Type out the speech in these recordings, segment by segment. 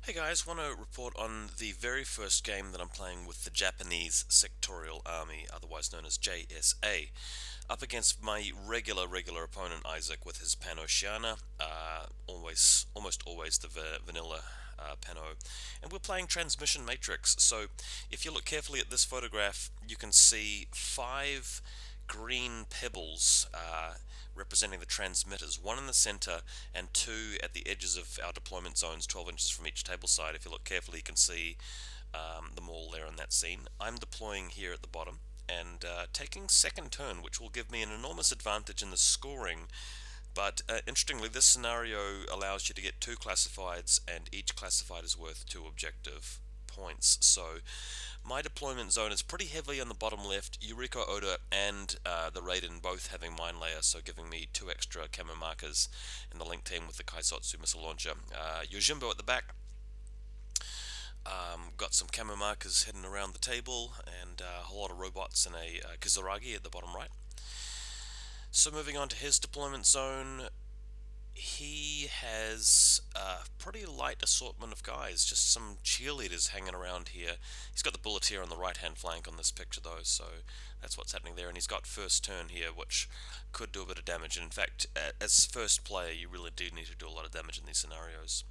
Hey guys, want to report on the very first game that I'm playing with the Japanese Sectorial Army, otherwise known as JSA, up against my regular opponent Isaac with his PanO, almost always the vanilla PanO, and we're playing Transmission Matrix. So if you look carefully at this photograph, you can see five green pebbles representing the transmitters, one in the center and two at the edges of our deployment zones, 12 inches from each table side. If you look carefully, you can see them all there in that scene. I'm deploying here at the bottom and taking second turn, which will give me an enormous advantage in the scoring. But interestingly, this scenario allows you to get two classifieds, and each classified is worth two objective points. So my deployment zone is pretty heavily on the bottom left, Yuriko Oda and the Raiden both having mine layer, so giving me two extra camo markers in the link team with the Kaisotsu missile launcher. Yojimbo at the back, got some camo markers hidden around the table, and a whole lot of robots and a Kizuragi at the bottom right. So moving on to his deployment zone, he has a pretty light assortment of guys, just some cheerleaders hanging around here. He's got the Bulleteer on the right hand flank on this picture though, so that's what's happening there, and he's got first turn here, which could do a bit of damage, and in fact, as first player, you really do need to do a lot of damage in these scenarios.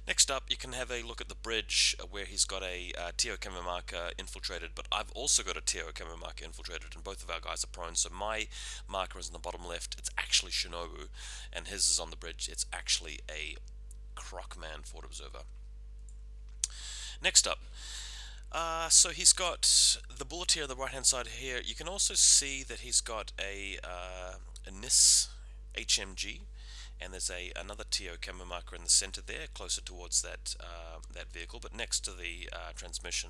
Next up, you can have a look at the bridge where he's got a Tio Kamamaka infiltrated, but I've also got a Tio Kamamaka infiltrated, and both of our guys are prone. So my marker is in the bottom left. It's actually Shinobu, and his is on the bridge. It's actually a Crocman Fort Observer. Next up, so he's got the Bulleteer on the right hand side here. You can also see that he's got a NIS HMG, and there's another TO camo marker in the center there, closer towards that vehicle, but next to the transmission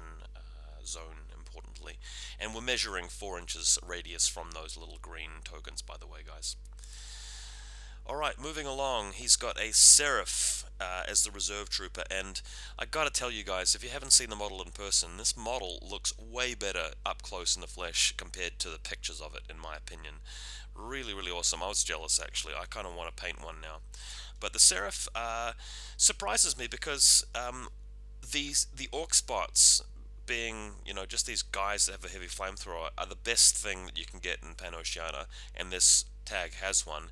zone, importantly. And we're measuring 4 inches radius from those little green tokens, by the way, guys. Alright, moving along, he's got a Seraph as the reserve trooper, and I gotta tell you guys, if you haven't seen the model in person, this model looks way better up close in the flesh compared to the pictures of it, in my opinion. Really awesome. I was jealous, actually. I kind of want to paint one now. But the Seraph surprises me because the Orc spots, being, just these guys that have a heavy flamethrower, are the best thing that you can get in PanO, and this tag has one.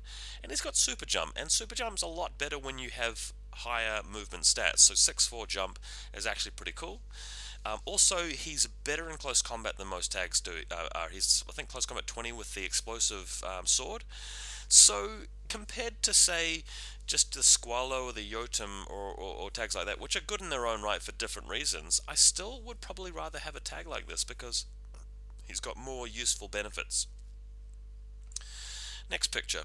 And he's got super jump, and super jump's a lot better when you have higher movement stats. So 6'4 jump is actually pretty cool. Also, he's better in close combat than most tags do. He's, I think, close combat 20 with the explosive sword. So, compared to, say, just the Squalo or the Yotum or tags like that, which are good in their own right for different reasons, I still would probably rather have a tag like this because he's got more useful benefits. Next picture.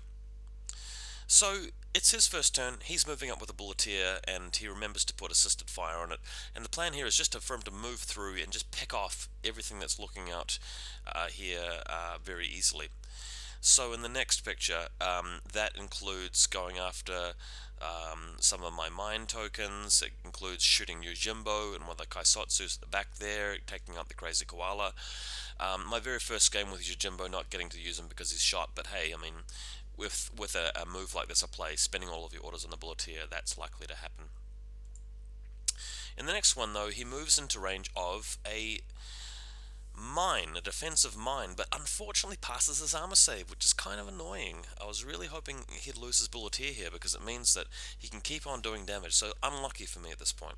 So it's his first turn, he's moving up with a Bulleteer, and he remembers to put assisted fire on it, and the plan here is just for him to move through and just pick off everything that's looking out here very easily. So in the next picture, that includes going after some of my mine tokens. It includes shooting Yojimbo and one of the Kaisotsus at the back there, taking out the Crazy Koala. My very first game with Yojimbo, not getting to use him because he's shot, but hey, I mean, with a move like this, a play, spending all of your orders on the Bulleteer, that's likely to happen. In the next one, though, he moves into range of a mine, a defensive mine, but unfortunately passes his armor save, which is kind of annoying. I was really hoping he'd lose his Bulleteer here because it means that he can keep on doing damage, so unlucky for me at this point.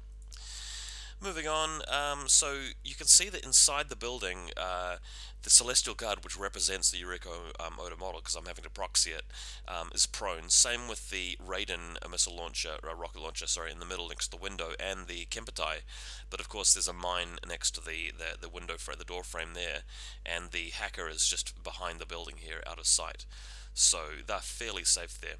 Moving on, so you can see that inside the building, the Celestial Guard, which represents the Yuriko Oda model, because I'm having to proxy it, is prone. Same with the Raiden missile launcher, rocket launcher, sorry, in the middle next to the window, and the Kempetai. But of course, there's a mine next to the window frame, the door frame there, and the hacker is just behind the building here, out of sight. So they're fairly safe there.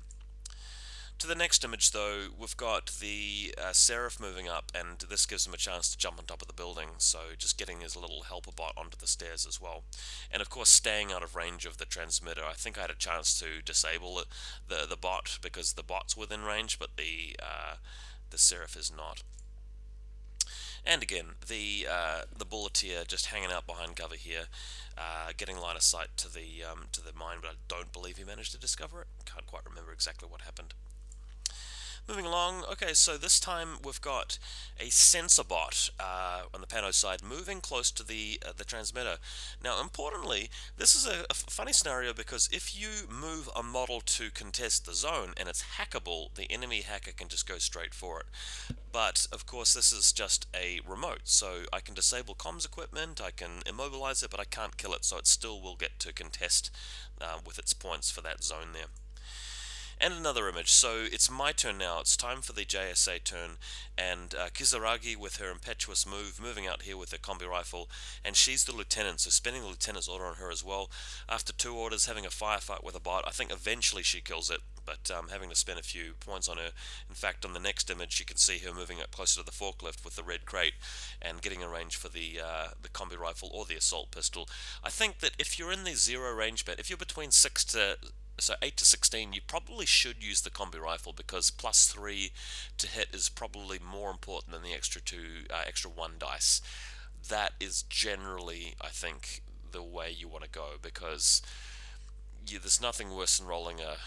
To the next image, though, we've got the Seraph moving up, and this gives him a chance to jump on top of the building, so just getting his little helper bot onto the stairs as well. And of course, staying out of range of the transmitter. I think I had a chance to disable the bot, because the bot's within range, but the Seraph is not. And again, the Bulleteer just hanging out behind cover here, getting line of sight to the mine, but I don't believe he managed to discover it. Can't quite remember exactly what happened. Moving along, okay, so this time we've got a sensor bot on the PanO side moving close to the transmitter. Now, importantly, this is a funny scenario because if you move a model to contest the zone and it's hackable, the enemy hacker can just go straight for it. But of course, this is just a remote, so I can disable comms equipment, I can immobilize it, but I can't kill it, so it still will get to contest with its points for that zone there. And another image. So it's my turn now. It's time for the JSA turn, and Kizaragi with her impetuous move, moving out here with her combi rifle, and she's the lieutenant, so spending the lieutenant's order on her as well. After 2 orders, having a firefight with a bot, I think eventually she kills it, but having to spend a few points on her. In fact, on the next image, you can see her moving up closer to the forklift with the red crate and getting a range for the combi rifle or the assault pistol. I think that if you're in the 0 range bit, if you're between 8 to 16, you probably should use the combi rifle because +3 to hit is probably more important than the extra 1 dice. That is generally, I think, the way you want to go because there's nothing worse than rolling a,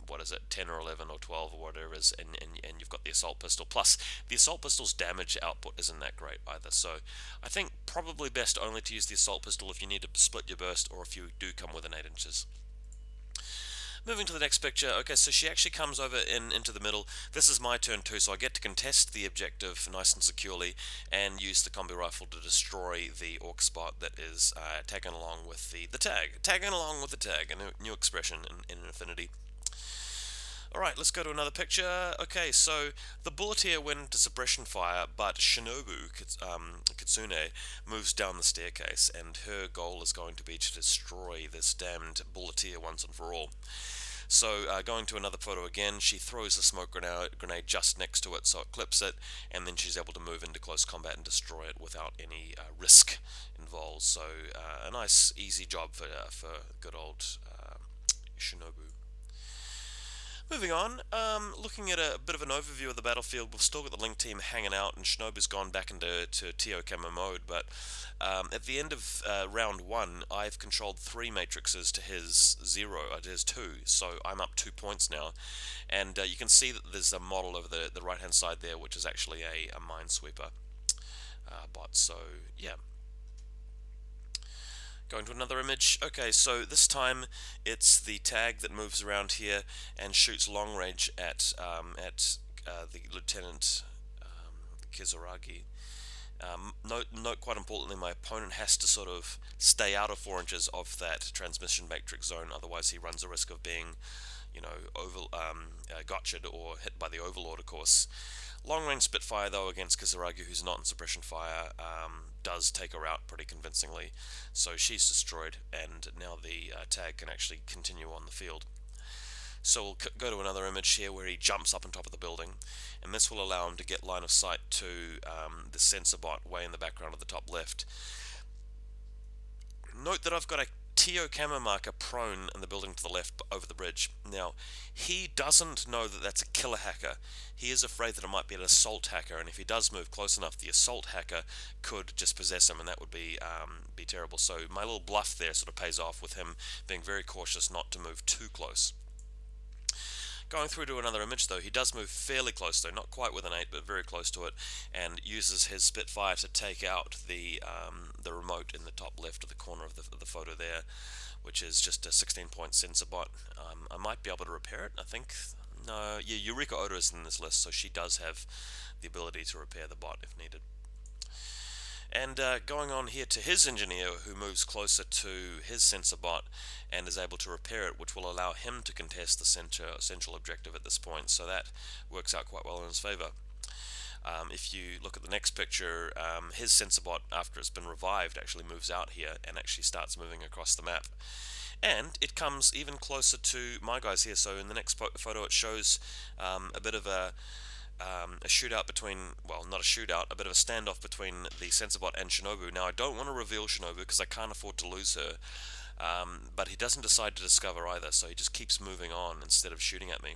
what is it, 10 or 11 or 12 or whatever it is, and you've got the assault pistol. Plus, the assault pistol's damage output isn't that great either, so I think probably best only to use the assault pistol if you need to split your burst or if you do come within 8 inches. Moving to the next picture, okay, so she actually comes over into the middle. This is my turn too, so I get to contest the objective nice and securely and use the combi rifle to destroy the orc spot that is tagging along with the tag. Tagging along with the tag, a new expression in Infinity. Alright, let's go to another picture. Okay, so the bulleteer went into suppression fire, but Shinobu Kitsune moves down the staircase, and her goal is going to be to destroy this damned bulleteer once and for all. So, going to another photo again, she throws a smoke grenade just next to it so it clips it, and then she's able to move into close combat and destroy it without any risk involved. So, a nice, easy job for good old Shinobu. Moving on, looking at a bit of an overview of the battlefield, we've still got the Link team hanging out, and Shinobu's gone back into TO camo mode, but at the end of round 1, I've controlled 3 matrices to his 0, to his 2, so I'm up 2 points now, and you can see that there's a model over the right hand side there, which is actually a minesweeper bot, so yeah. Going to another image. Okay, so this time it's the tag that moves around here and shoots long range at the Lieutenant Kizaragi. Note quite importantly, my opponent has to sort of stay out of 4 inches of that transmission matrix zone, otherwise he runs a risk of being, gotcha'd or hit by the Overlord, of course. Long range Spitfire, though, against Kizaragi, who's not in suppression fire, does take her out pretty convincingly. So she's destroyed, and now the tag can actually continue on the field. So we'll go to another image here where he jumps up on top of the building, and this will allow him to get line of sight to the sensor bot way in the background of the top left. Note that I've got a TO camo marker prone in the building to the left over the bridge. Now, he doesn't know that that's a killer hacker. He is afraid that it might be an assault hacker, and if he does move close enough, the assault hacker could just possess him, and that would be terrible. So my little bluff there sort of pays off with him being very cautious not to move too close. Going through to another image though, he does move fairly close though, not quite with an 8, but very close to it, and uses his Spitfire to take out the remote in the top left of the corner of the photo there, which is just a 16-point sensor bot. I might be able to repair it, I think. No, yeah, Eureka Oda is in this list, so she does have the ability to repair the bot if needed. And going on here to his engineer, who moves closer to his sensor bot and is able to repair it, which will allow him to contest the central objective at this point, so that works out quite well in his favor. If you look at the next picture, his sensor bot, after it's been revived, actually moves out here and actually starts moving across the map. And it comes even closer to my guys here, so in the next photo it shows a bit of a shootout between, well, not a shootout, a bit of a standoff between the Sensorbot and Shinobu. Now, I don't want to reveal Shinobu because I can't afford to lose her, but he doesn't decide to discover either, so he just keeps moving on instead of shooting at me.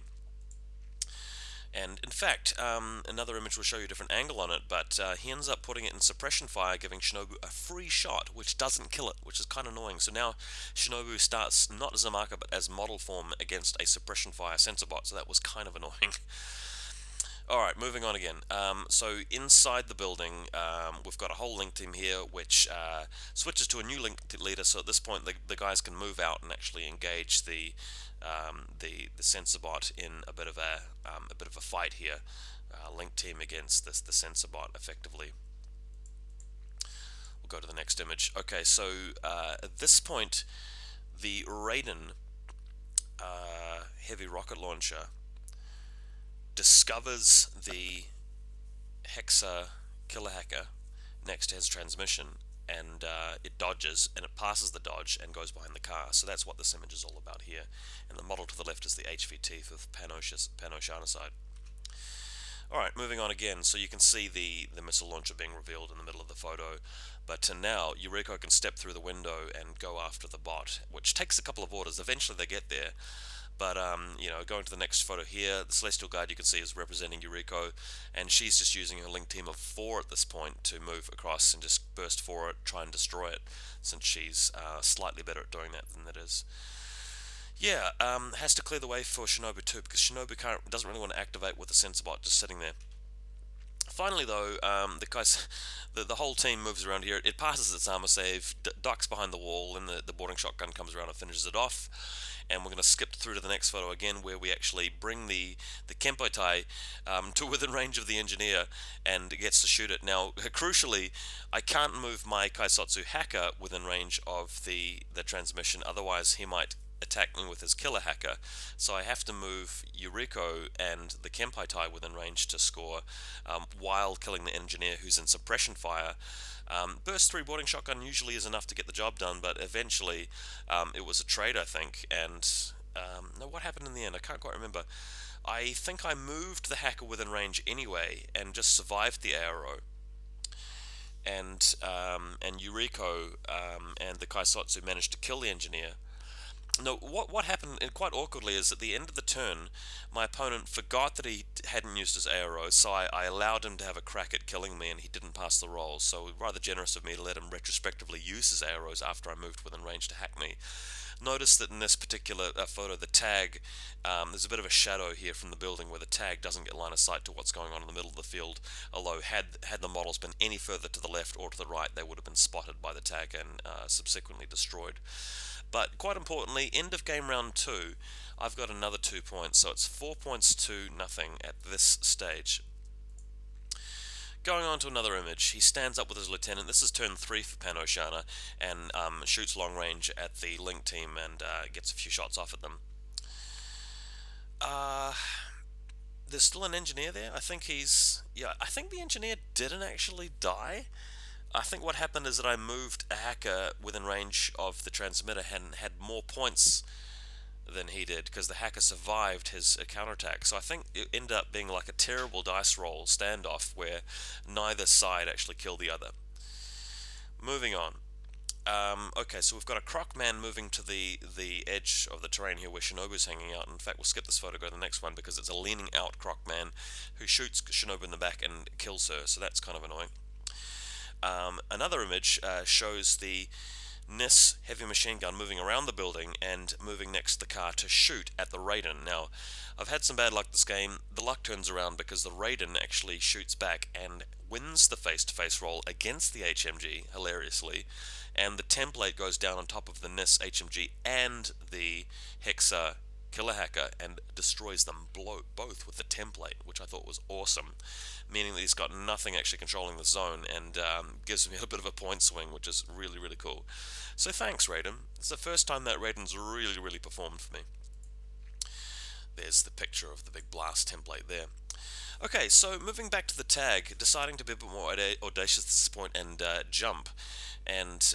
And in fact, another image will show you a different angle on it, but he ends up putting it in suppression fire, giving Shinobu a free shot, which doesn't kill it, which is kind of annoying. So now Shinobu starts not as a marker, but as model form against a suppression fire sensor bot, so that was kind of annoying. Alright, moving on again. So inside the building, we've got a whole link team here, which switches to a new link leader. So at this point, the guys can move out and actually engage the sensor bot in a bit of a fight here. Link team against the sensor bot, effectively. We'll go to the next image. Okay, so at this point, the Raiden heavy rocket launcher discovers the Hexa killer hacker next to his transmission, and it dodges, and it passes the dodge and goes behind the car. So that's what this image is all about here. And the model to the left is the HVT with PanO side. Alright, moving on again. So you can see the missile launcher being revealed in the middle of the photo, but now Yuriko can step through the window and go after the bot, which takes a couple of orders. Eventually they get there. But, going to the next photo here, the Celestial Guard you can see is representing Yuriko, and she's just using her link team of 4 at this point to move across and just burst for it, try and destroy it, since she's slightly better at doing that than it is. Yeah, has to clear the way for Shinobu too, because Shinobu doesn't really want to activate with the sensor bot just sitting there. Finally, though, the whole team moves around here. It passes its armor save, ducks behind the wall, and the boarding shotgun comes around and finishes it off. And we're going to skip through to the next photo again, where we actually bring the Kempo Tai to within range of the engineer, and it gets to shoot it. Now, crucially, I can't move my Kaisotsu hacker within range of the transmission, otherwise he might attack me with his killer hacker, so I have to move Yuriko and the Kempai Tai within range to score, while killing the engineer who's in suppression fire. Burst 3 boarding shotgun usually is enough to get the job done, but eventually it was a trade, I think, and no, what happened in the end? I can't quite remember. I think I moved the hacker within range anyway and just survived the arrow. And Yuriko and the Kaisotsu managed to kill the engineer. No, what happened, and quite awkwardly, is at the end of the turn, my opponent forgot that he hadn't used his arrow, so I allowed him to have a crack at killing me, and he didn't pass the roll. So rather generous of me to let him retrospectively use his arrows after I moved within range to hack me. Notice that in this particular photo, the tag, there's a bit of a shadow here from the building where the tag doesn't get line of sight to what's going on in the middle of the field, although had the models been any further to the left or to the right, they would have been spotted by the tag and subsequently destroyed. But quite importantly, end of game round 2, I've got another 2 points, so it's 4 points to nothing at this stage. Going on to another image, he stands up with his lieutenant. This is turn 3 for PanO and shoots long range at the link team and gets a few shots off at them. There's still an engineer there. I think the engineer didn't actually die. I think what happened is that I moved a hacker within range of the transmitter and had more points than he did, because the hacker survived his counterattack. So I think it ended up being like a terrible dice roll standoff where neither side actually killed the other. Moving on. Okay, so we've got a Croc Man moving to the edge of the terrain here where Shinobu's hanging out. In fact, we'll skip this photo, go to the next one, because it's a leaning out Croc Man who shoots Shinobu in the back and kills her, so that's kind of annoying. Another image shows the NIS heavy machine gun moving around the building and moving next to the car to shoot at the Raiden. Now, I've had some bad luck this game. The luck turns around because the Raiden actually shoots back and wins the face-to-face roll against the HMG, hilariously, and the template goes down on top of the NIS HMG and the Hexa killer hacker and destroys them both with the template, which I thought was awesome, meaning that he's got nothing actually controlling the zone, and gives me a bit of a point swing, which is really, really cool. So thanks, Raiden. It's the first time that Raiden's really, really performed for me. There's the picture of the big blast template there. Okay, so moving back to the tag, deciding to be a bit more audacious at this point and jump, and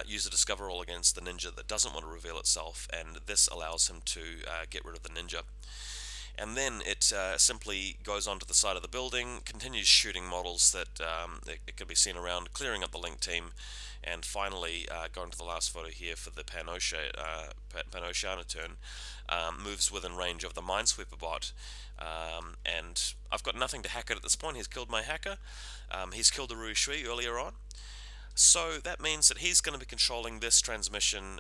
use a discover roll against the ninja that doesn't want to reveal itself, and this allows him to get rid of the ninja. and then it simply goes onto the side of the building, continues shooting models that it can be seen around, clearing up the link team, and finally, going to the last photo here for the PanO turn, moves within range of the Minesweeper bot, and I've got nothing to hack it at this point. He's killed my hacker. He's killed the Rui Shui earlier on. So that means that he's going to be controlling this transmission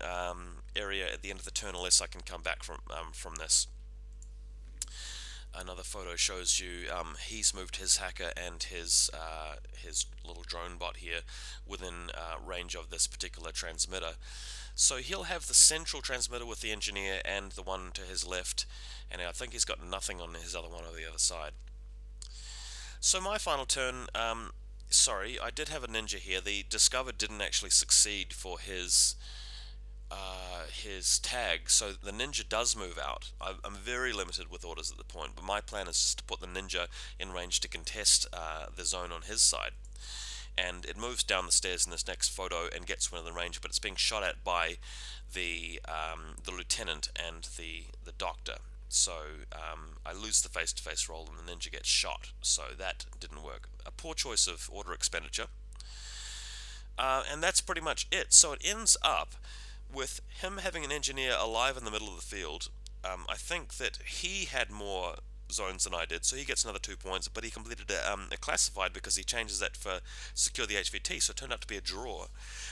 area at the end of the turn unless I can come back from this. Another photo shows you he's moved his hacker and his little drone bot here within range of this particular transmitter. So he'll have the central transmitter with the engineer and the one to his left, and I think he's got nothing on his other one on the other side. So my final turn, sorry, I did have a ninja here. The Discover didn't actually succeed for his tag, so the ninja does move out. I'm very limited with orders at the point, but my plan is just to put the ninja in range to contest the zone on his side. And it moves down the stairs in this next photo and gets within the range, but it's being shot at by the lieutenant and the doctor. So I lose the face-to-face roll and the ninja gets shot, so that didn't work. A poor choice of order expenditure. And that's pretty much it. So it ends up with him having an engineer alive in the middle of the field. I think that he had more zones than I did, so he gets another 2 points, but he completed a classified because he changes that for secure the HVT, so it turned out to be a draw.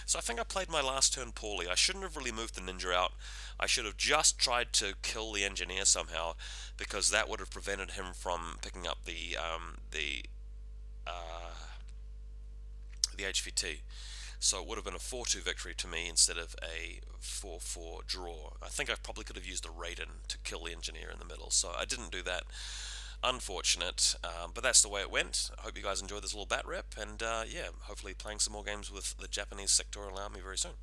So I think I played my last turn poorly. I shouldn't have really moved the ninja out. I should have just tried to kill the engineer somehow, because that would have prevented him from picking up the HVT. So it would have been a 4-2 victory to me instead of a 4-4 draw. I think I probably could have used a Raiden to kill the engineer in the middle, so I didn't do that. Unfortunate, but that's the way it went. I hope you guys enjoyed this little bat rep, and yeah, hopefully playing some more games with the Japanese sectorial army very soon.